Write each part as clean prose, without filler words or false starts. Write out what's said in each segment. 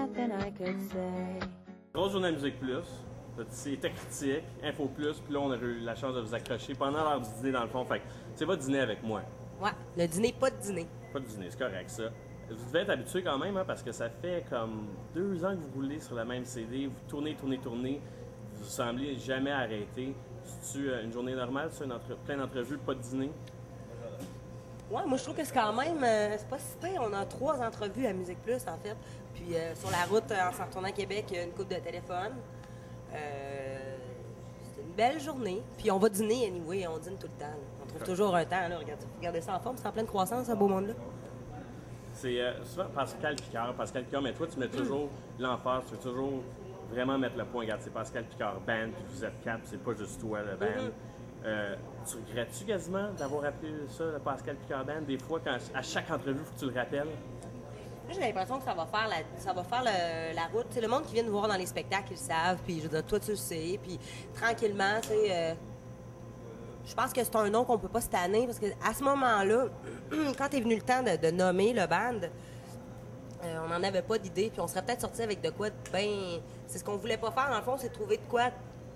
nothing I could say. Grosse journée à Musique Plus. C'était critique, Info Plus, puis là, on a eu la chance de vous accrocher pendant l'heure du dîner, dans le fond. Fait que c'est votre dîner avec moi. Ouais, le dîner, pas de dîner. Pas de dîner, c'est correct, ça. Vous devez être habitué quand même, hein, parce que ça fait comme 2 ans que vous roulez sur la même CD. Vous tournez. Vous semblez jamais arrêter. C'est-tu une journée normale, ça, plein d'entrevues, pas de dîner? Ouais, moi je trouve que c'est quand même, c'est pas si pire. On a 3 entrevues à Musique Plus en fait. Puis sur la route, en s'en retournant à Québec, une coupe de téléphone. C'est une belle journée. Puis on va dîner anyway, on dîne tout le temps. Là. On trouve toujours un temps. Là. Regardez ça en forme, c'est en pleine croissance, ce beau monde-là. C'est souvent Pascal Picard, mais toi tu mets toujours l'emphase, tu veux toujours vraiment mettre le point. Regarde, c'est Pascal Picard Band, puis vous êtes 4, c'est pas juste toi le band. Tu regrettes-tu quasiment d'avoir appelé ça le Pascal Picard Band? Des fois, à chaque entrevue, faut que tu le rappelles. Moi, j'ai l'impression que ça va faire la route. T'sais, le monde qui vient nous voir dans les spectacles, ils le savent. Puis je veux dire, toi, tu le sais. Puis tranquillement, tu sais, je pense que c'est un nom qu'on peut pas se tanner parce qu'à ce moment-là, quand est venu le temps de nommer le band, on n'en avait pas d'idée. Puis on serait peut-être sorti avec de quoi c'est ce qu'on voulait pas faire. Dans le fond, c'est de trouver de quoi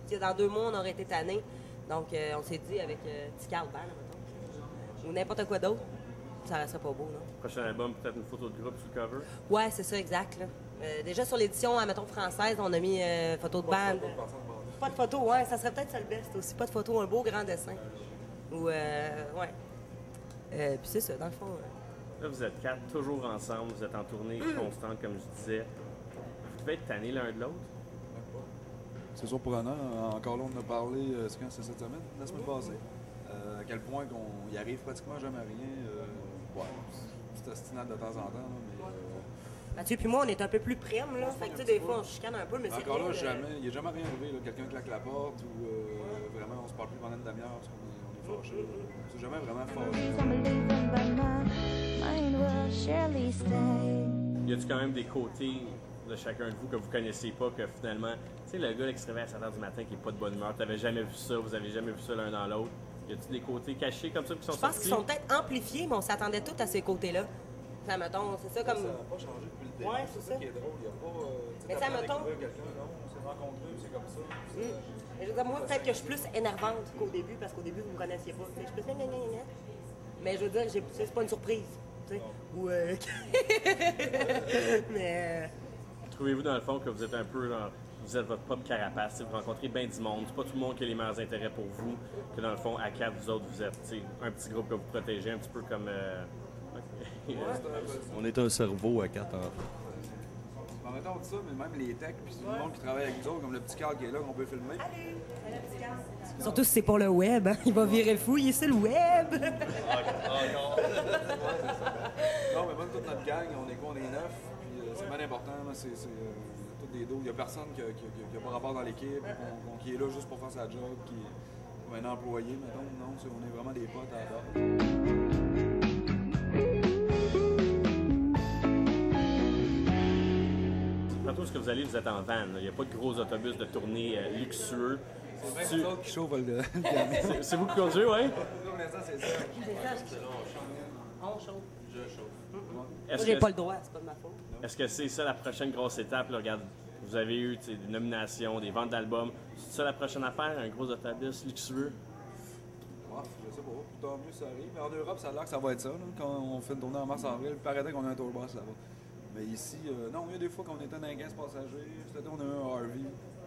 que dans 2 mois, on aurait été tanné. Donc, on s'est dit avec Ticard Band, mettons, ou n'importe quoi d'autre. Ça serait pas beau, non? Prochain album, peut-être une photo de groupe sur le cover? Ouais, c'est ça, exact. Là. Déjà sur l'édition, mettons, française, on a mis photo de band. Pas de photo, ouais, ça serait peut-être ça le best aussi. Pas de photo, un beau grand dessin. Ou, ouais. Puis c'est ça, dans le fond. Là, vous êtes 4, toujours ensemble, vous êtes en tournée constante, comme je disais. Vous devez être tannés l'un de l'autre? C'est sûr pour Anna, encore là, on en a parlé, c'est quand c'est cette semaine? La semaine passée. À quel point qu'on y arrive pratiquement jamais à rien. Ouais, c'est ostinable de temps en temps, là, mais... Mathieu puis moi, on est un peu plus prime, là. Fait que, tu sais, des fois, on chicane un peu, mais c'est encore là, rien, il n'y a jamais rien arrivé, là. Quelqu'un claque la porte ou vraiment, on se parle plus pendant une demi-heure parce qu'on est fâché. C'est jamais vraiment fâché. Y a-tu quand même des côtés de chacun de vous que vous connaissez pas, que finalement, tu sais, le gars là, qui se réveille à 7 h du matin qui est pas de bonne humeur, t'avais jamais vu ça, vous avez jamais vu ça l'un dans l'autre? Y a-tu des côtés cachés comme ça qui sont sortis? Je pense qu'ils sont peut-être amplifiés, mais on s'attendait tous à ces côtés-là. Ça, mettons, c'est ça comme... Ça n'a pas changé depuis le début. Ouais, c'est ça. Qui est drôle. Il n'y a pas... Mais ça, mettons... quelqu'un, non, on s'est rencontrés, c'est comme ça. Mais je veux dire, moi, peut-être que je suis plus énervante qu'au début, parce qu'au début, vous me connaissiez pas. Je suis plus... Mais je veux dire, c'est pas une surprise. Tu sais. Ou... mais... Trouvez-vous dans le fond que vous êtes un peu dans... Vous êtes votre propre carapace, vous rencontrez bien du monde. C'est pas tout le monde qui a les meilleurs intérêts pour vous. Que dans le fond, à 4, vous autres, vous êtes un petit groupe que vous protégez, un petit peu comme... On est un cerveau à 4 ans. En même temps, on dit ça, mais même les techs, puis tout le monde qui travaille avec nous autres, comme le petit Carl qui est là, qu'on peut filmer. Surtout si c'est pour le web, hein. Il va virer fou, il est sur le web! Non, mais même toute notre gang, on est quoi? On est 9, puis c'est bien important, c'est tous des dos. Il n'y a personne qui n'a pas rapport dans l'équipe, qui est là juste pour faire sa job, qui est un employé, mettons. Non, on est vraiment des potes à la base. Tantôt, ce que vous allez, vous êtes en van. Il n'y a pas de gros autobus de tournée luxueux. C'est même autres qui chauffent le C'est vous qui conduisez, oui? c'est ça. On chauffe. Je chauffe. Moi, j'ai pas le droit, c'est pas de ma faute. Est-ce que c'est ça la prochaine grosse étape? Là, regarde, vous avez eu des nominations, des ventes d'albums. C'est ça la prochaine affaire, un gros autobus luxueux? Ouais, je sais pas. Tant mieux ça arrive. Mais en Europe, ça a l'air que ça va être ça. Là. Quand on fait une tournée en mars-avril, il paraît qu'on a un tour bus là-bas. Mais ici, non, il y a des fois qu'on était dans un 15 passagers. Cet été, on a eu un RV.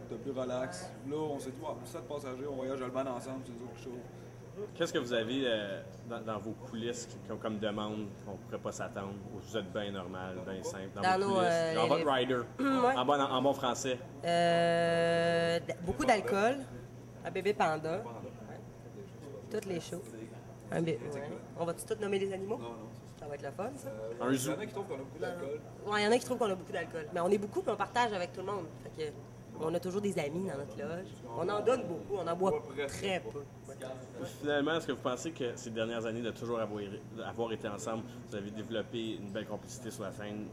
C'était plus relax. Là, on s'est dit, 7 passagers, on voyage le ban ensemble, c'est nous autres qui chauffent. Qu'est-ce que vous avez dans vos coulisses comme demande qu'on ne pourrait pas s'attendre? Ou vous êtes bien normal, bien simple? Dans vos coulisses, dans votre rider, Ouais. en bon français? Beaucoup d'alcool, un bébé panda, toutes les shows. Ouais. On va-tu tous nommer les animaux? Non, Ça va être le fun, ça? Un zoo. Il y en a qui trouvent qu'on a beaucoup d'alcool. Ouais, il y en a qui trouvent qu'on a beaucoup d'alcool. Mais on est beaucoup, puis on partage avec tout le monde. Fait que, on a toujours des amis dans notre loge. On en donne beaucoup, on en boit très peu. Finalement, est-ce que vous pensez que ces dernières années de toujours avoir été ensemble, vous avez développé une belle complicité sur la scène?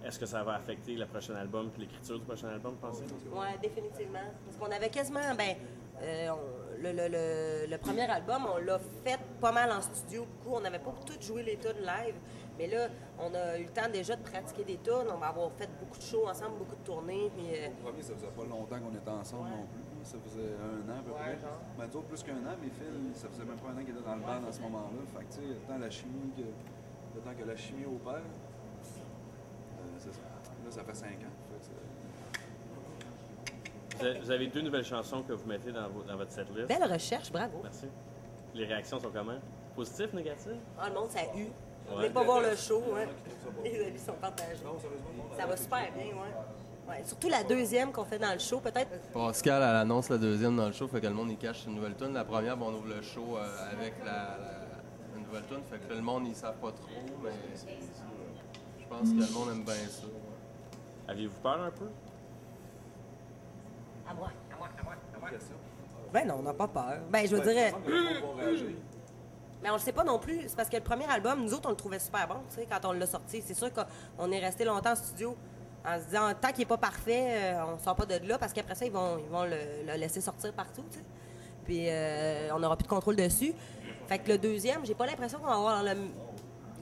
Est-ce que ça va affecter le prochain album et l'écriture du prochain album, pensez-vous? Oui, définitivement. Parce qu'on avait quasiment, le premier album, on l'a fait pas mal en studio. Beaucoup. On n'avait pas tout joué les tunes live. Mais là, on a eu le temps déjà de pratiquer des tunes. On va avoir fait beaucoup de shows ensemble, beaucoup de tournées. Puis, Le premier, ça faisait pas longtemps qu'on était ensemble non plus. Ça faisait 1 an à peu près. genre. Ben, d'autres plus qu'1 an, mais Phil, ça faisait même pas 1 an qu'il était dans le band à ce moment-là. Fait que, tu sais, le temps que la chimie opère, c'est ça. Là, ça fait 5 ans. Fait que Vous avez 2 nouvelles chansons que vous mettez dans votre setlist. belle recherche, bravo. Merci. Les réactions sont comment? Positifs, négatifs? Ah, le monde, ça a eu. Vous Ouais. voulez pas voir le show, hein? Les avis sont partagés. Ça va super bien, ouais. Surtout la deuxième qu'on fait dans le show, peut-être. Pascal, elle annonce la deuxième dans le show, fait que le monde il cache une nouvelle tune. La première, bon, on ouvre le show avec la nouvelle tune, fait que là, le monde ils savent pas trop, mais je pense que le monde aime bien ça. Aviez-vous peur un peu? À moi. question. Ben non, on n'a pas peur. Ben, je veux dire. que le monde va réagir. Mais on le sait pas non plus. C'est parce que le premier album, nous autres, on le trouvait super bon, tu sais, quand on l'a sorti. C'est sûr qu'on est resté longtemps en studio en se disant, tant qu'il n'est pas parfait, on sort pas de là, parce qu'après ça, ils vont le laisser sortir partout, tu sais. Puis on n'aura plus de contrôle dessus. Fait que le deuxième, j'ai pas l'impression qu'on va avoir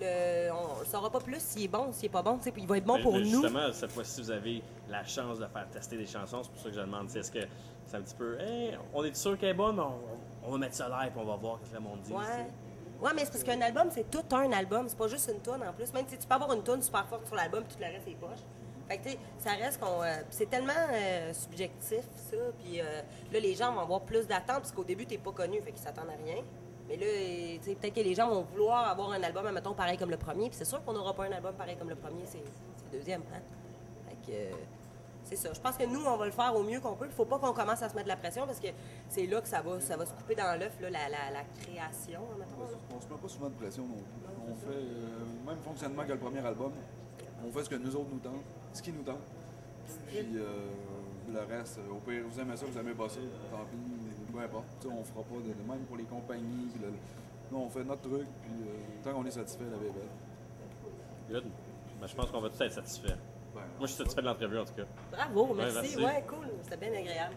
on ne saura pas plus s'il est bon ou s'il est pas bon, tu sais. Puis il va être bon pour Mais nous. justement, cette fois-ci, vous avez la chance de faire tester des chansons. C'est pour ça que je demande, est-ce que c'est un petit peu, hey, on est sûr qu'elle est bonne, mais on va mettre ça live et on va voir ce que le monde dit. tu Ouais. sais. Ouais, mais c'est parce qu'un album, c'est tout un album. C'est pas juste une toune en plus. Même si tu peux avoir une toune super forte sur l'album, puis tout le reste est poche. Fait que, tu sais, ça reste qu'on. C'est tellement subjectif, ça. Puis là, les gens vont avoir plus d'attentes, parce qu'au début, t'es pas connu, fait qu'ils s'attendent à rien. Mais là, tu sais, peut-être que les gens vont vouloir avoir un album, admettons, pareil comme le premier. Puis c'est sûr qu'on n'aura pas un album pareil comme le premier, c'est le deuxième, hein. Fait que. C'est ça. Je pense que nous, on va le faire au mieux qu'on peut. Il faut pas qu'on commence à se mettre de la pression parce que c'est là que ça va se couper dans l'œuf, là, la création, admettons, là. On se met pas souvent de pression non plus. On fait le même fonctionnement que le premier album. On fait ce que nous autres nous tente, ce qui nous tente. Puis le reste, au pire, vous aimez ça, vous aimez pas ça, tant pis, peu importe. Tu sais, on fera pas de même pour les compagnies. Puis nous, on fait notre truc, puis tant qu'on est satisfait, la vie est belle. Good. Ben, je pense qu'on va tous être satisfaits. Ben, Moi, je suis satisfait de l'entrevue, en tout cas. Bravo, Ouais, merci. merci. Ouais, cool. C'était bien agréable.